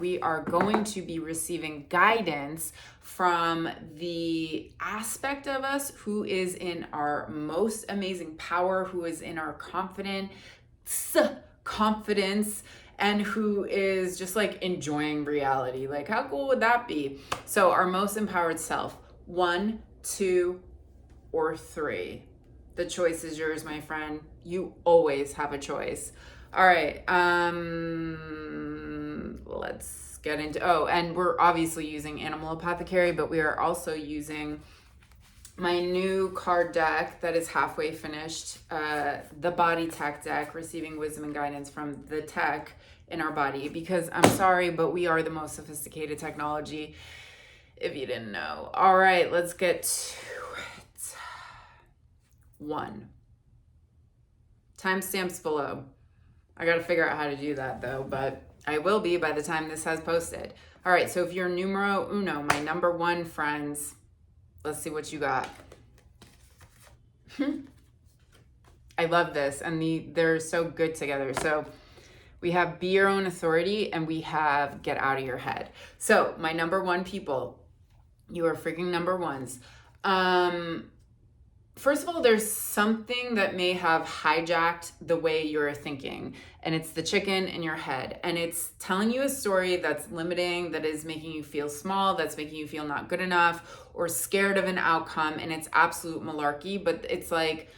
we are going to be receiving guidance from the aspect of us who is in our most amazing power, who is in our confidence, and who is just like enjoying reality. Like, how cool would that be? So our most empowered self, 1, 2, or 3. The choice is yours, my friend. You always have a choice. All right, let's get into, and we're obviously using Animal Apothecary, but we are also using my new card deck that is halfway finished, the Body Tech deck, receiving wisdom and guidance from the tech in our body, because I'm sorry, but we are the most sophisticated technology, if you didn't know. All right, let's get to it. 1. Timestamps below. I got to figure out how to do that though, but I will be by the time this has posted. All right, so if you're numero uno, my number 1 friends, let's see what you got. I love this, and they're so good together. So we have be your own authority, and we have get out of your head. So my number 1 people, you are freaking number 1s. First of all, there's something that may have hijacked the way you're thinking, and it's the chicken in your head, and it's telling you a story that's limiting, that is making you feel small, that's making you feel not good enough or scared of an outcome, and it's absolute malarkey. But it's like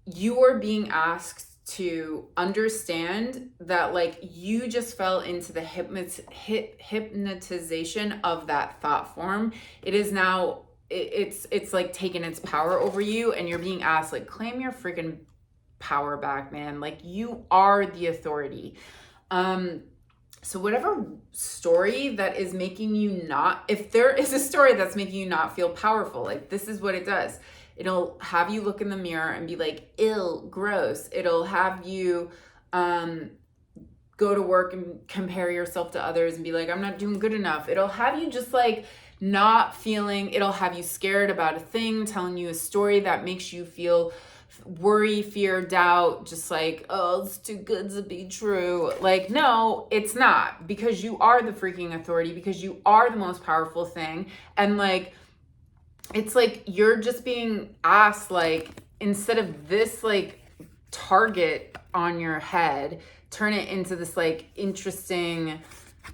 you are being asked to understand that, like, you just fell into the hypnotization of that thought form. It is now, it's like taking its power over you, and you're being asked, like, claim your freaking power back, man. Like, you are the authority. So whatever story that is making you not, if there is a story that's making you not feel powerful, like, this is what it does. It'll have you look in the mirror and be like, ill, gross. It'll have you go to work and compare yourself to others and be like, I'm not doing good enough. It'll have you just like not feeling, it'll have you scared about a thing, telling you a story that makes you feel worry, fear, doubt, just like, oh, it's too good to be true. Like, no, it's not, because you are the freaking authority, because you are the most powerful thing. And like, it's like you're just being asked, like, instead of this like target on your head, turn it into this like interesting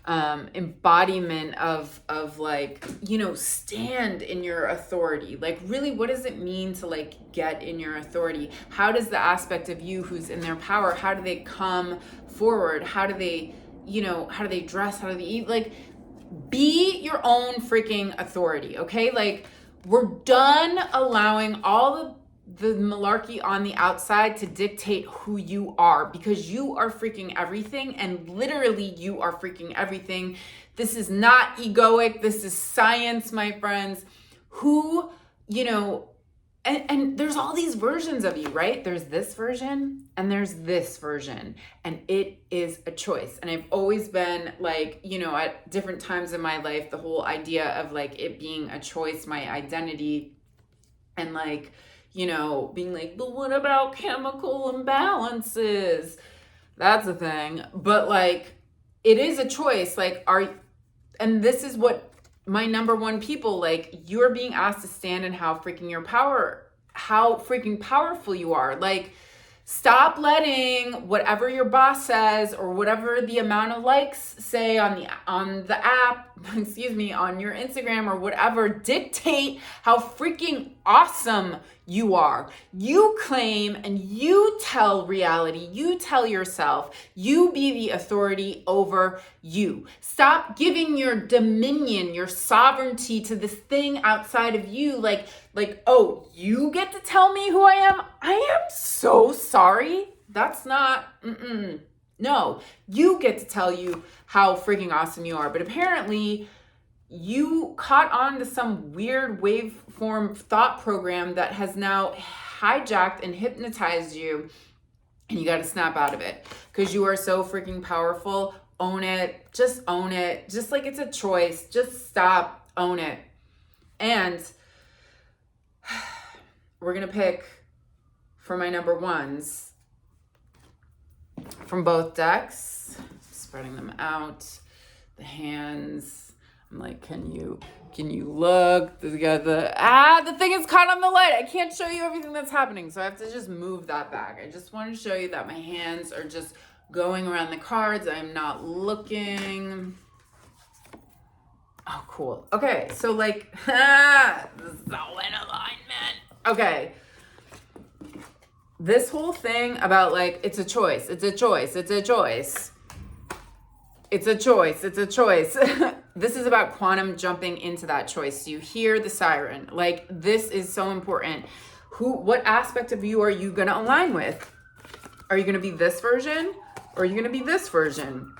embodiment of like, you know, stand in your authority. Like, really, what does it mean to like get in your authority? How does the aspect of you who's in their power, how do they come forward? How do they, you know, how do they dress? How do they eat? Like, be your own freaking authority, okay? Like, we're done allowing all the malarkey on the outside to dictate who you are, because you are freaking everything, and literally you are freaking everything. This is not egoic. This is science, my friends. Who, you know, and there's all these versions of you, right? There's this version and there's this version, and it is a choice. And I've always been like, you know, at different times in my life, the whole idea of like it being a choice, my identity, and like, you know, being like, but what about chemical imbalances? That's a thing. But like, it is a choice. Like, and this is what my number 1 people, like, you're being asked to stand in how freaking powerful you are. Like, stop letting whatever your boss says or whatever the amount of likes say on the app, excuse me, on your Instagram or whatever, dictate how freaking awesome you are. You claim and you tell reality, you tell yourself, you be the authority over you. Stop giving your dominion, your sovereignty to this thing outside of you. Like, oh, you get to tell me who I am? I am so sorry. That's not, no, you get to tell you how freaking awesome you are. But apparently you caught on to some weird waveform thought program that has now hijacked and hypnotized you, and you got to snap out of it, because you are so freaking powerful. Own it. Just own it. Just like it's a choice. Just stop. Own it. And we're going to pick for my number 1s from both decks, spreading them out. the hands. I'm like, can you look? The thing is caught on the light. I can't show you everything that's happening, so I have to just move that back. I just want to show you that my hands are just going around the cards. I'm not looking. Oh, cool. Okay, so like, this is all in alignment. Okay. This whole thing about like, it's a choice. It's a choice. It's a choice. It's a choice. It's a choice. This is about quantum jumping into that choice. You hear the siren. Like, this is so important. What aspect of you are you going to align with? Are you going to be this version or are you going to be this version?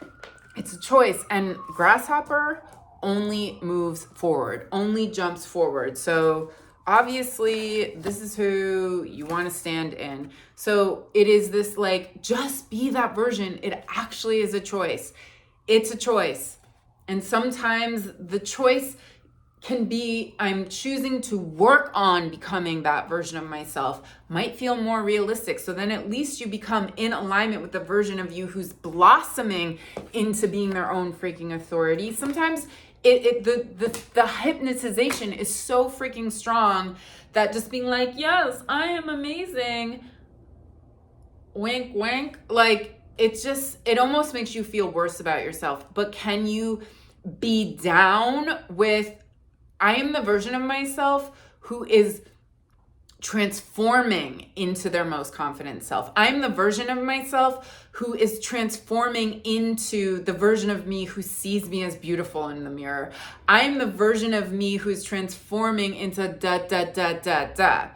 It's a choice. And grasshopper only moves forward, only jumps forward. So obviously this is who you want to stand in. So it is this like, just be that version. It actually is a choice. It's a choice. And sometimes the choice can be, I'm choosing to work on becoming that version of myself, might feel more realistic. So then at least you become in alignment with the version of you who's blossoming into being their own freaking authority. Sometimes the hypnotization is so freaking strong that just being like, yes, I am amazing, wink, wink, like, it almost makes you feel worse about yourself. But can you be down with, I am the version of myself who is transforming into their most confident self. I'm the version of myself who is transforming into the version of me who sees me as beautiful in the mirror. I'm the version of me who's transforming into da, da, da, da, da.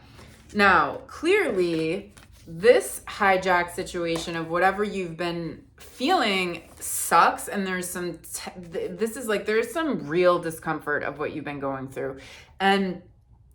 Now, clearly, this hijack situation of whatever you've been feeling sucks, and there's some there's some real discomfort of what you've been going through, and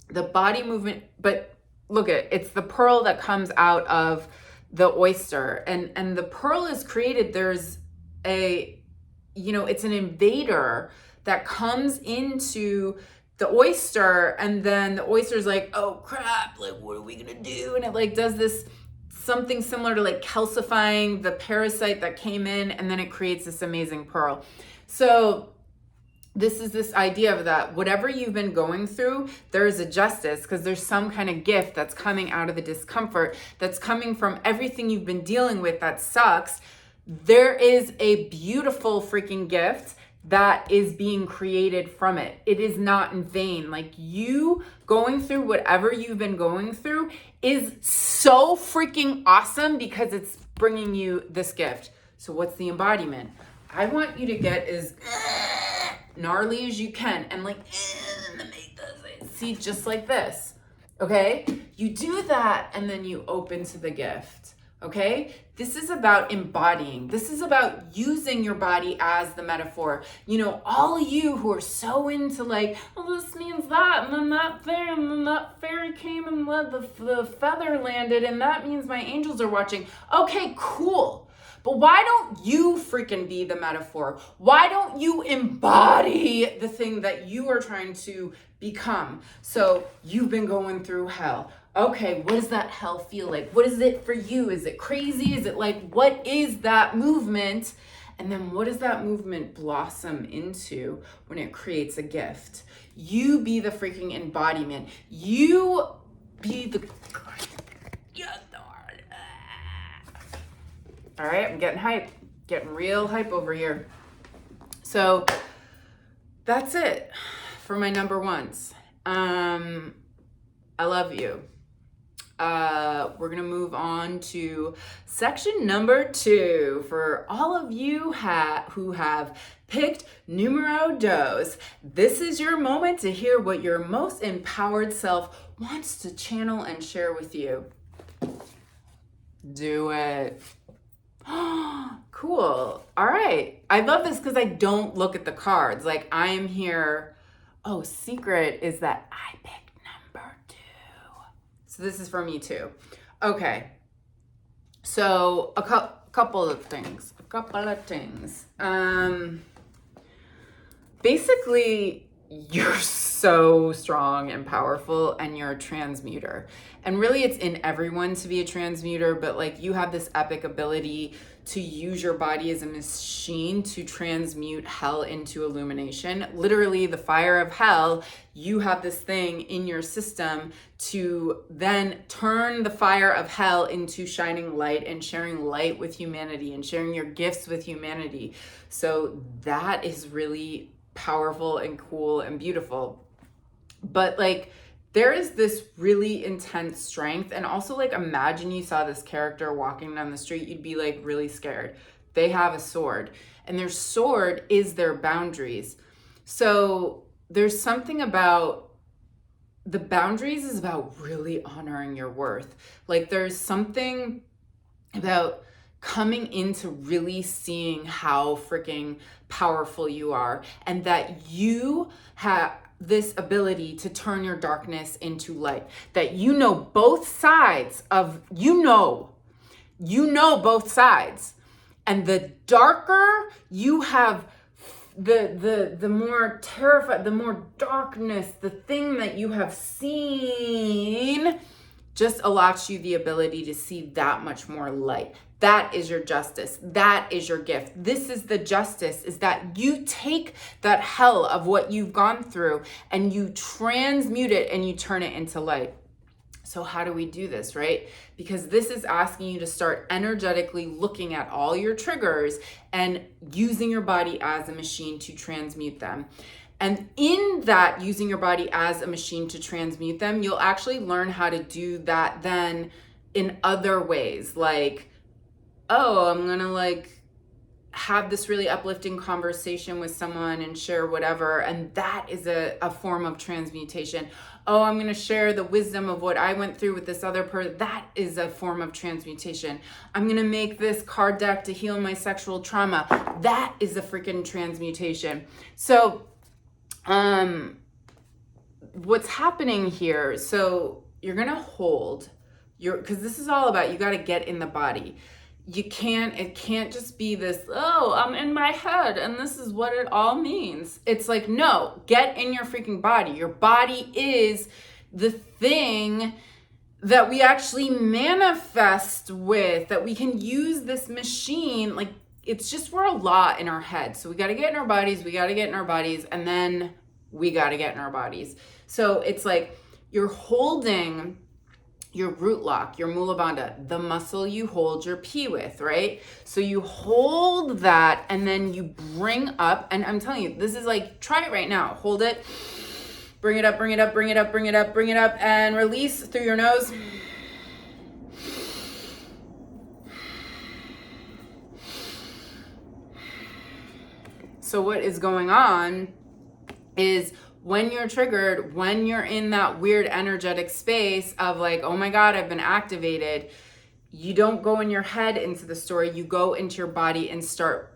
the body movement. But look it's the pearl that comes out of the oyster, and the pearl is created. There's it's an invader that comes into the oyster, and then the oyster's like, oh crap, like what are we gonna do? And it like does this something similar to like calcifying the parasite that came in, and then it creates this amazing pearl. So this is this idea of that whatever you've been going through, there is a justice, because there's some kind of gift that's coming out of the discomfort, that's coming from everything you've been dealing with that sucks. There is a beautiful freaking gift that is being created from it. It is not in vain. Like, you going through whatever you've been going through is so freaking awesome because it's bringing you this gift. So what's the embodiment? I want you to get as gnarly as you can and like, see, just like this, okay? You do that and then you open to the gift, okay? This is about embodying. This is about using your body as the metaphor. All of you who are so into like, oh, this means that, and then that thing, and then that fairy came and the feather landed, and that means my angels are watching. Okay, cool. But why don't you freaking be the metaphor? Why don't you embody the thing that you are trying to become? So you've been going through hell. Okay, what does that hell feel like? What is it for you? Is it crazy? Is it like, what is that movement? And then what does that movement blossom into when it creates a gift? You be the freaking embodiment. You be the... All right, I'm getting hype, getting real hype over here. So that's it for my number ones. I love you. We're gonna move on to section number 2 for all of you who have picked numero dos. This is your moment to hear what your most empowered self wants to channel and share with you. Do it. Cool. All right. I love this because I don't look at the cards. Like, I am here. Oh, secret is that I picked number 2. So this is for me too. Okay. So a couple of things. Basically, you're so strong and powerful, and you're a transmuter. And really, it's in everyone to be a transmuter, but like, you have this epic ability to use your body as a machine to transmute hell into illumination. Literally, the fire of hell, you have this thing in your system to then turn the fire of hell into shining light and sharing light with humanity and sharing your gifts with humanity. So that is really powerful and cool and beautiful. But like, there is this really intense strength. And also, like, imagine you saw this character walking down the street, you'd be like really scared. They have a sword, and their sword is their boundaries. So there's something about the boundaries is about really honoring your worth. Like, there's something about coming into really seeing how freaking powerful you are, and that you have this ability to turn your darkness into light, that you know both sides of, you know both sides. And the darker you have, the more terrified, the more darkness, the thing that you have seen just allows you the ability to see that much more light. That is your justice. That is your gift. This is the justice, is that you take that hell of what you've gone through and you transmute it and you turn it into light. So how do we do this, right? Because this is asking you to start energetically looking at all your triggers and using your body as a machine to transmute them. And in that, using your body as a machine to transmute them, you'll actually learn how to do that then in other ways. Like, oh, I'm gonna like have this really uplifting conversation with someone and share whatever, and that is a form of transmutation. Oh, I'm gonna share the wisdom of what I went through with this other person. That is a form of transmutation. I'm gonna make this card deck to heal my sexual trauma. That is a freaking transmutation. So what's happening here, so you're gonna hold your, because this is all about, you got to get in the body. It can't just be this, oh, I'm in my head and this is what it all means. It's like, no, get in your freaking body. Your body is the thing that we actually manifest with, that we can use this machine. Like, it's just, we're a lot in our head. So we got to get in our bodies, and then we got to get in our bodies. So it's like you're holding your root lock, your mula bandha, the muscle you hold your pee with, right? So you hold that and then you bring up, and I'm telling you, this is like, try it right now. Hold it, bring it up, bring it up, bring it up, bring it up, bring it up, and release through your nose. So what is going on is, when you're triggered, when you're in that weird energetic space of like, oh my God, I've been activated, you don't go in your head into the story, you go into your body and start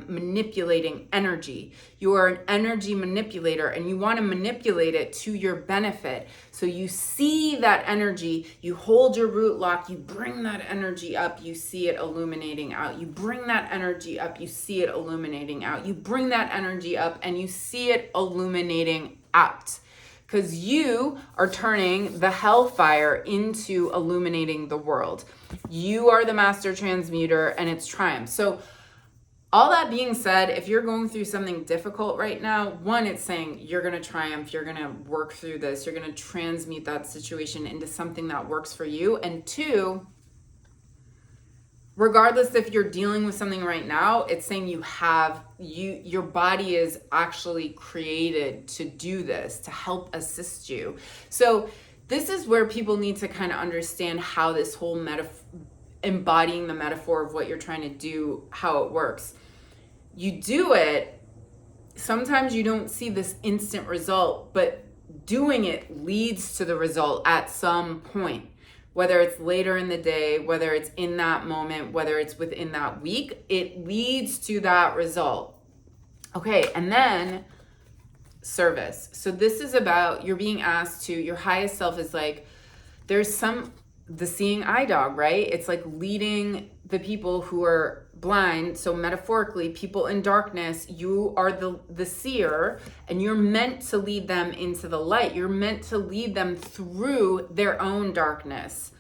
manipulating energy. You are an energy manipulator, and you want to manipulate it to your benefit. So you see that energy, you hold your root lock, you bring that energy up, you see it illuminating out. You bring that energy up, you see it illuminating out. You bring that energy up and you see it illuminating out. Because you are turning the hellfire into illuminating the world. You are the master transmuter, and it's triumph. So all that being said, if you're going through something difficult right now, one, it's saying you're going to triumph, you're going to work through this, you're going to transmute that situation into something that works for you. And two, regardless if you're dealing with something right now, it's saying your body is actually created to do this, to help assist you. So this is where people need to kind of understand how this whole embodying the metaphor of what you're trying to do, how it works. You do it, sometimes you don't see this instant result, but doing it leads to the result at some point. Whether it's later in the day, whether it's in that moment, whether it's within that week, it leads to that result. Okay, and then service. So this is about, you're being asked to, your highest self is like, there's the seeing eye dog, right? It's like leading the people who are blind. So metaphorically, people in darkness, you are the seer, and you're meant to lead them into the light. You're meant to lead them through their own darkness.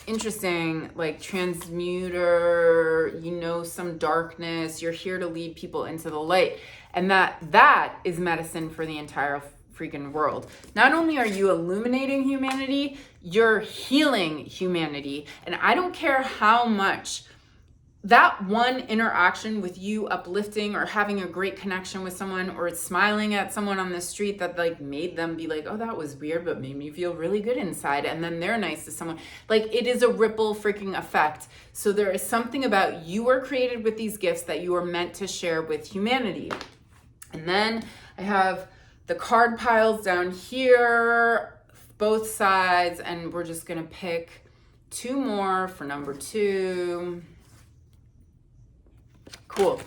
interesting, like transmuter, you know, some darkness, you're here to lead people into the light. And that is medicine for the entire freaking world. Not only are you illuminating humanity, you're healing humanity. And I don't care how much that one interaction with you uplifting or having a great connection with someone or smiling at someone on the street that like made them be like, oh, that was weird, but made me feel really good inside. And then they're nice to someone. Like, it is a ripple freaking effect. So there is something about you were created with these gifts that you are meant to share with humanity. And then I have the card piles down here, both sides, and we're just gonna pick 2 more for number 2. Cool.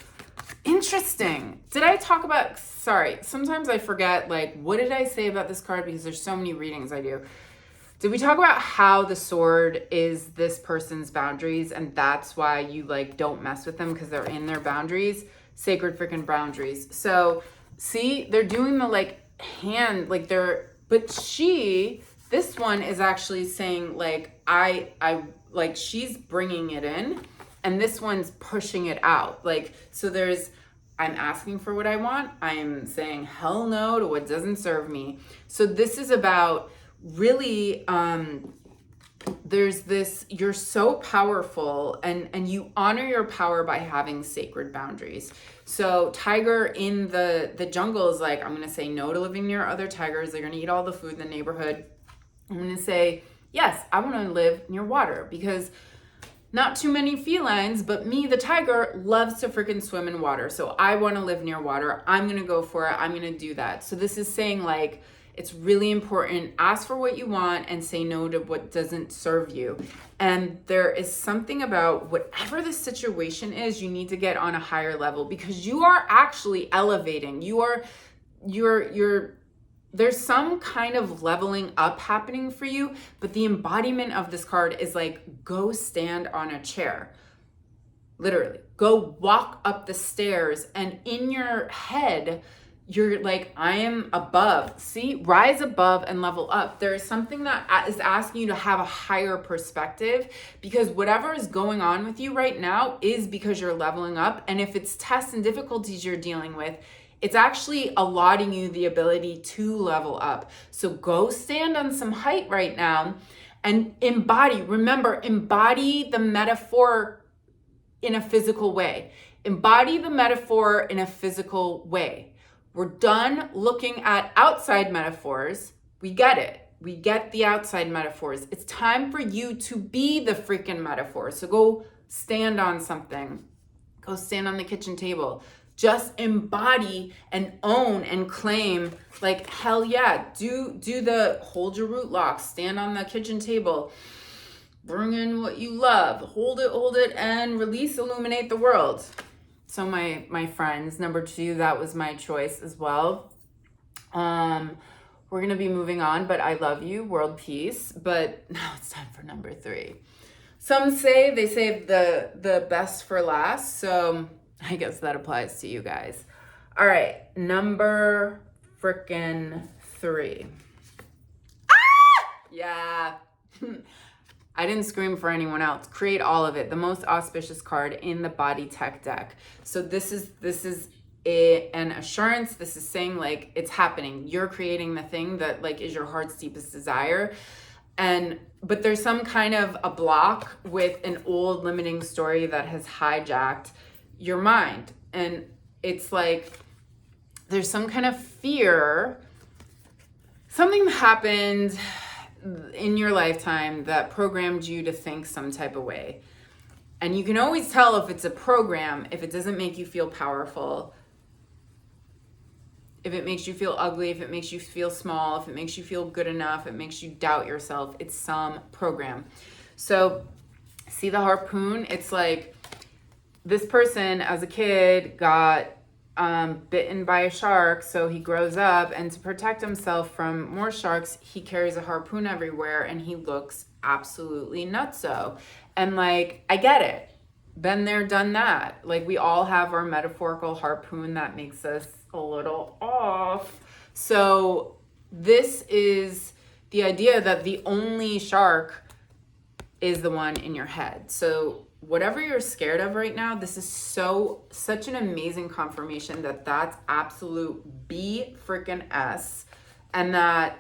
Interesting. Did I talk about, sorry, sometimes I forget, like, what did I say about this card? Because there's so many readings I do. Did we talk about how the sword is this person's boundaries and that's why you like don't mess with them because they're in their boundaries? Sacred freaking boundaries. So see, they're doing the like hand, like but this one is actually saying like, I like she's bringing it in. And this one's pushing it out. Like, so I'm asking for what I want. I'm saying hell no to what doesn't serve me. So this is about really, there's this, you're so powerful and you honor your power by having sacred boundaries. So tiger in the jungle is like, I'm going to say no to living near other tigers. They're going to eat all the food in the neighborhood. I'm going to say, yes, I want to live near water because not too many felines, but me, the tiger, loves to freaking swim in water. So I want to live near water. I'm going to go for it. I'm going to do that. So this is saying like, it's really important. Ask for what you want and say no to what doesn't serve you. And there is something about whatever the situation is, you need to get on a higher level because you are actually elevating. You're there's some kind of leveling up happening for you, but the embodiment of this card is like, go stand on a chair. Literally, go walk up the stairs and in your head, you're like, I am above. See, rise above and level up. There is something that is asking you to have a higher perspective because whatever is going on with you right now is because you're leveling up. And if it's tests and difficulties you're dealing with, it's actually allotting you the ability to level up. So go stand on some height right now and embody the metaphor in a physical way. Embody the metaphor in a physical way. We're done looking at outside metaphors. We get it. We get the outside metaphors. It's time for you to be the freaking metaphor. So go stand on something. Go stand on the kitchen table. Just embody and own and claim like, hell yeah, do the hold your root lock, stand on the kitchen table, bring in what you love, hold it and release, illuminate the world. So my friends, number 2, that was my choice as well. We're going to be moving on, but I love you, world peace. But now it's time for number 3. Some say they save the best for last. So I guess that applies to you guys. All right, number frickin' 3. Ah! Yeah. I didn't scream for anyone else. Create all of it. The most auspicious card in the body tech deck. So this is an assurance. This is saying like it's happening. You're creating the thing that like is your heart's deepest desire. But there's some kind of a block with an old limiting story that has hijacked your mind. And it's like there's some kind of fear. Something happened in your lifetime that programmed you to think some type of way. And you can always tell if it's a program, if it doesn't make you feel powerful, if it makes you feel ugly, if it makes you feel small, if it makes you feel good enough, it makes you doubt yourself. It's some program. So see the harpoon? It's like this person as a kid got bitten by a shark, so he grows up, and to protect himself from more sharks, he carries a harpoon everywhere, and he looks absolutely nutso. And like, I get it. Been there, done that. Like, we all have our metaphorical harpoon that makes us a little off. So this is the idea that the only shark is the one in your head. So whatever you're scared of right now, this is such an amazing confirmation that that's absolute B freaking S, and that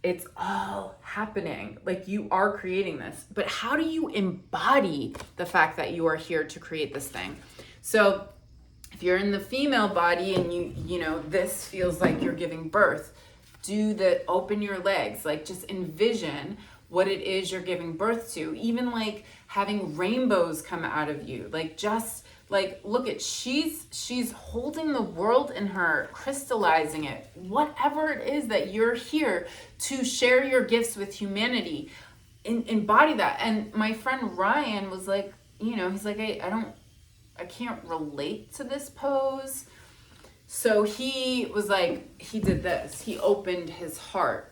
it's all happening. Like, you are creating this. But how do you embody the fact that you are here to create this thing? So if you're in the female body and you know, this feels like you're giving birth, open your legs, like just envision what it is you're giving birth to. Even like having rainbows come out of you, like just like, look at, she's holding the world in her, crystallizing it. Whatever it is that you're here to share your gifts with humanity, embody that. And my friend Ryan was like, you know, he's like, I can't relate to this pose. So he was like, he did this. He opened his heart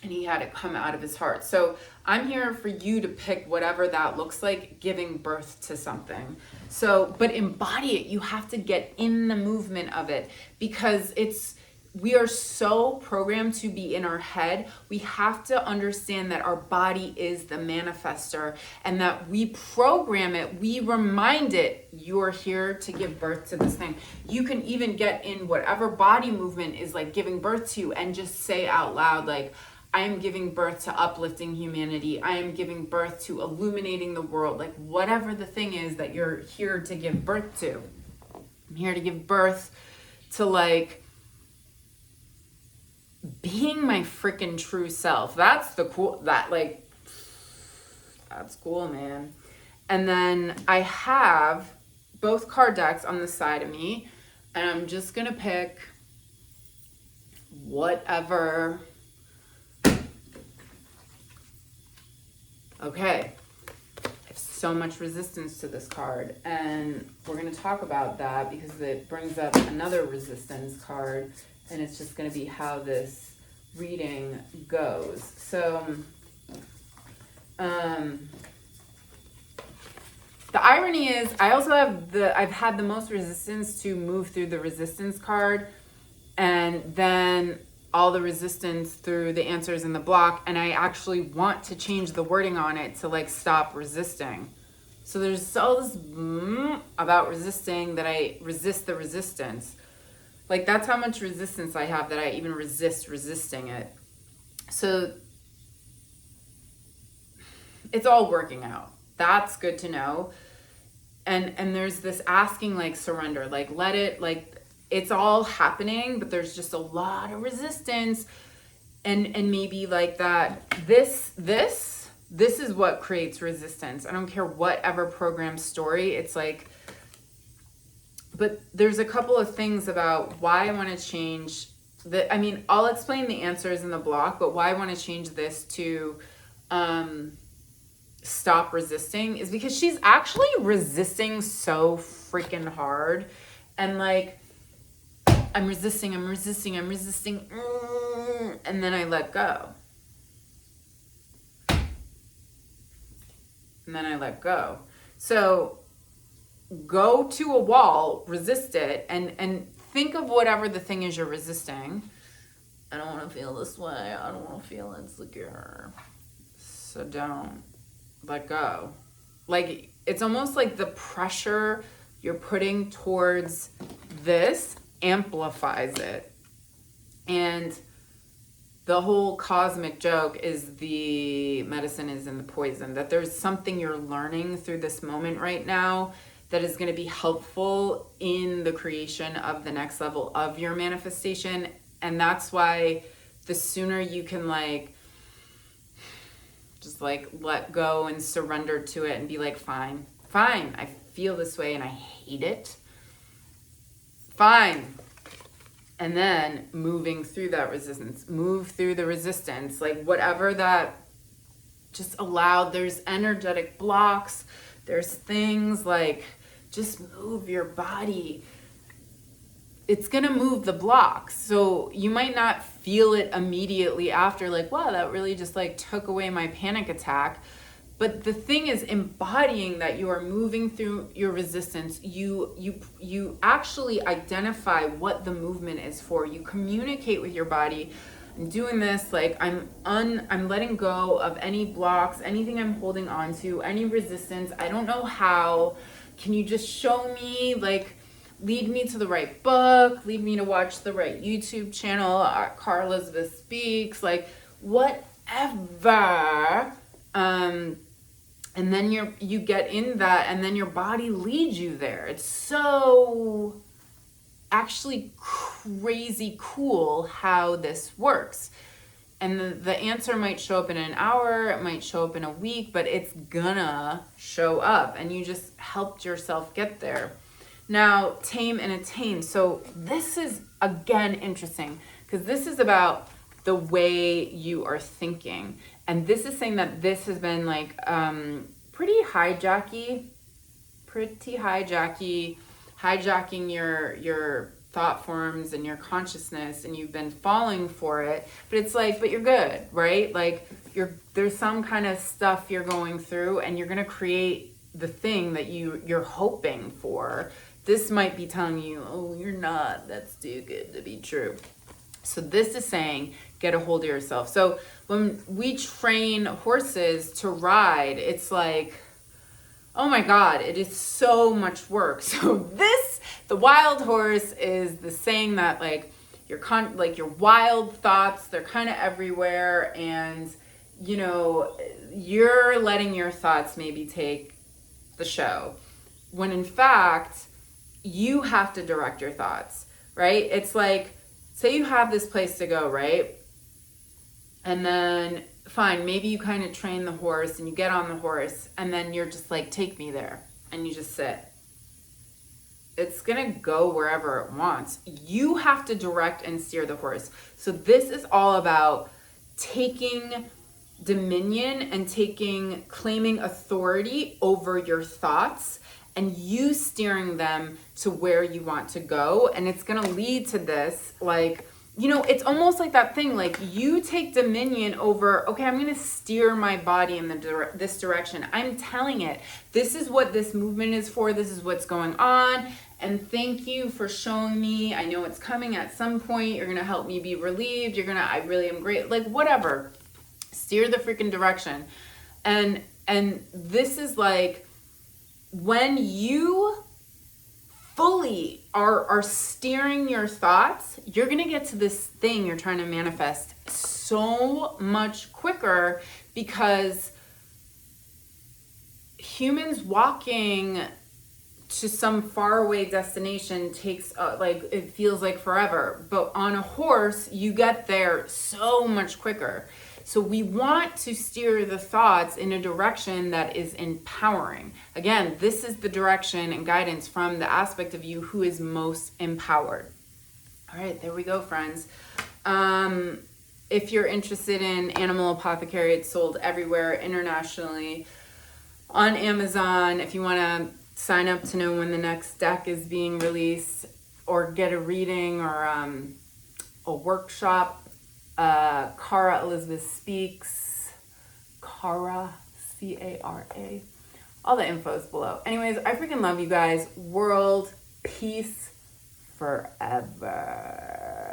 and he had it come out of his heart. So I'm here for you to pick whatever that looks like, giving birth to something. So, but embody it. You have to get in the movement of it, because we are so programmed to be in our head. We have to understand that our body is the manifester, and that we program it, we remind it, you're here to give birth to this thing. You can even get in whatever body movement is like giving birth to, and just say out loud, like, I am giving birth to uplifting humanity. I am giving birth to illuminating the world. Like, whatever the thing is that you're here to give birth to. I'm here to give birth to, like, being my freaking true self. That's cool, man. And then I have both card decks on the side of me, and I'm just gonna pick whatever. Okay, I have so much resistance to this card, and we're going to talk about that because it brings up another resistance card, and it's just going to be how this reading goes. So, the irony is I also have I've had the most resistance to move through the resistance card, and then all the resistance through the answers in the block, and I actually want to change the wording on it to like stop resisting. So there's all this about resisting, that I resist the resistance. Like, that's how much resistance I have, that I even resist resisting it. So it's all working out. That's good to know. And there's this asking, like, surrender, like, let it, like, it's all happening, but there's just a lot of resistance, and maybe like that. This is what creates resistance. I don't care whatever program story. It's like, but there's a couple of things about why I want to change the. I mean, I'll explain the answers in the block, but why I want to change this to stop resisting is because she's actually resisting so freaking hard, and like, I'm resisting, and then I let go. And then I let go. So go to a wall, resist it, and think of whatever the thing is you're resisting. I don't want to feel this way. I don't want to feel insecure. So don't. Let go. Like, it's almost like the pressure you're putting towards this amplifies it. And the whole cosmic joke is the medicine is in the poison, that there's something you're learning through this moment right now that is going to be helpful in the creation of the next level of your manifestation. And that's why the sooner you can like just like let go and surrender to it and be like, fine, I feel this way and I hate it. Fine. And then moving through that resistance, move through the resistance, like whatever that, just allow, there's energetic blocks, there's things like, just move your body. It's gonna move the blocks. So you might not feel it immediately after, like, wow, that really just like took away my panic attack. But the thing is, embodying that you are moving through your resistance, you actually identify what the movement is for. You communicate with your body I'm doing this, like I'm letting go of any blocks, anything I'm holding on to, any resistance. I don't know how. Can you just show me, like, lead me to the right book, lead me to watch the right YouTube channel, Carl Elizabeth Speaks, like whatever. And then you get in that, and then your body leads you there. It's so actually crazy cool how this works. And the answer might show up in an hour, it might show up in a week, but it's gonna show up, and you just helped yourself get there. Now, tame and attain. So this is, again, interesting, because this is about the way you are thinking. And this is saying that this has been like pretty hijacking your thought forms and your consciousness, and you've been falling for it. But it's like, but you're good, right? Like there's some kind of stuff you're going through, and you're gonna create the thing that you're hoping for. This might be telling you, oh, you're not, that's too good to be true. So this is saying, get a hold of yourself. So when we train horses to ride, it's like, oh my God, it is so much work. So the wild horse is the saying that like your wild thoughts, they're kind of everywhere, and you know, you're letting your thoughts maybe take the show, when in fact, you have to direct your thoughts, right? It's like, say you have this place to go, right? And then, fine, maybe you kind of train the horse and you get on the horse, and then you're just like, take me there. And you just sit. It's going to go wherever it wants. You have to direct and steer the horse. So this is all about taking dominion and claiming authority over your thoughts, and you steering them to where you want to go. And it's going to lead to this, like, you know, it's almost like that thing, like you take dominion over, okay, I'm going to steer my body in this direction. I'm telling it, this is what this movement is for. This is what's going on. And thank you for showing me. I know it's coming at some point. You're going to help me be relieved. I really am great. Like whatever, steer the freaking direction. And this is like, when you fully are steering your thoughts, you're going to get to this thing you're trying to manifest so much quicker, because humans walking to some faraway destination takes like, it feels like forever, but on a horse you get there so much quicker. So we want to steer the thoughts in a direction that is empowering. Again, this is the direction and guidance from the aspect of you who is most empowered. All right, there we go, friends. If you're interested in Animal Apothecary, it's sold everywhere internationally on Amazon. If you want to sign up to know when the next deck is being released, or get a reading or a workshop, Cara Elizabeth Speaks, Cara, C-A-R-A. All the info is below. Anyways, I freaking love you guys. World peace forever.